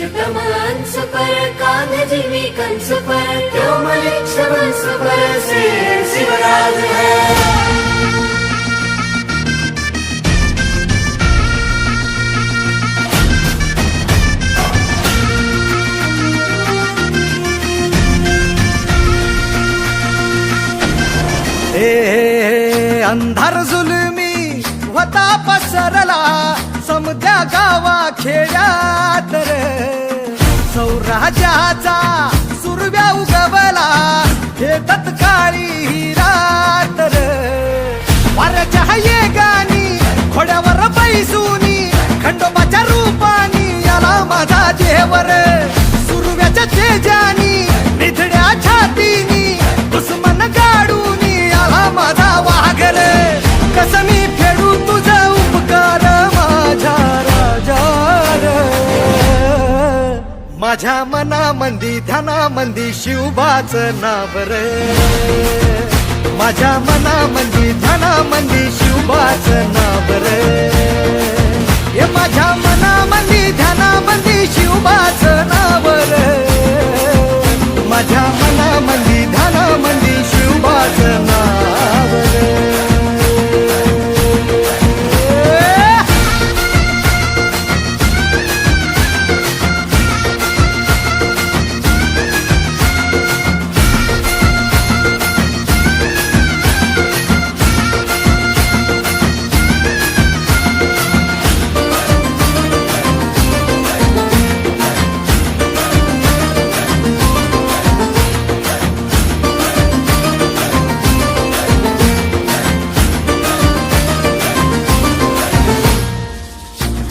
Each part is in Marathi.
प्रियतम अंश पर कांध जीवी कंस पर क्यों मलिक्ष वंश पर से शिवराज है। अंधार जुलमी होता पसरला समद्या गावा खेड्यात रे सौराज्याचा सुरव्या उगवला हे तत्काळी रात रे वाऱ्याच्या येगानी घोड्यावर बैसूनी खंडोबाच्या रूपानी आला माझा देवर सुरव्याच्या तेजानी निधड्या छातीनी दुश्मन गाडूनी आला माझा वाघर कसं मी फेडू तुझा उपकार माझ्या राजा माझ्या मनामंदी ध्यानामंदी शिवबाचं नाव रे माझ्या मनामंदी ध्यानामंदी शिवबाचं नाव रे हे माझ्या मनामंदी ध्यानामंदी शिवबाचं नाव रे माझ्या मनामंदी ध्यानामंदी शिवबाचं नाव रे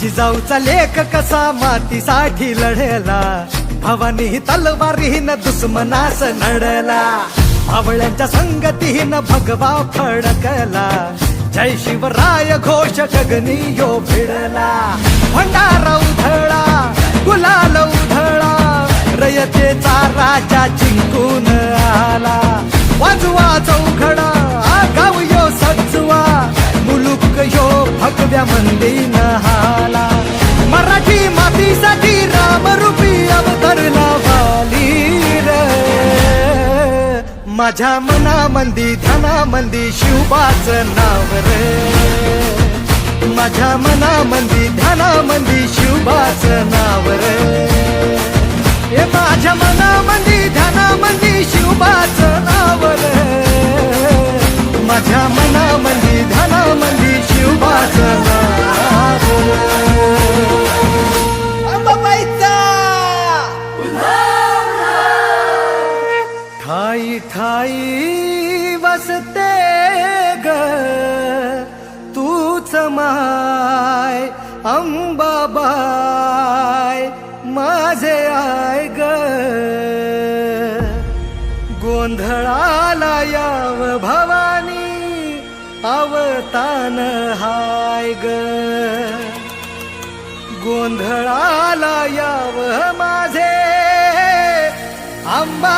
जिजाऊचा लेख कसा मातीसाठी लढला भवानी तलवारीन दुश्मनास नडला भावळ्यांच्या संगतीन भगवा फडकला जय शिवराय घोष गगनी यो भिडला भंडारा उधळा गुलाल उधळा रयतेचा राजा जिंकून आला वाजवा चौघडा गाव यो सजवा मुलुक यो भगव्या मंदीन हाला मराठी मातीसाठी रामरूपी अवतरला वाली रे माझ्या मनामंदी ध्यानामंदी शिवबाचं नाव रे माझ्या मनामंदी ध्यानामंदी शिवबाचं नाव रे हे माझ्या मनामंदी ध्यानामंदी शिवबाचं नाव रे माझ्या मनामंदी ध्यानामंदी शिवबाचं नाव अंबाबाईचा ठाई ठाई वसते ग तूच माय अंबाबाई माझे आय ग गोंधळाला याव भवानी अवतान हाय ग गोंधळाला याव माझे अंबा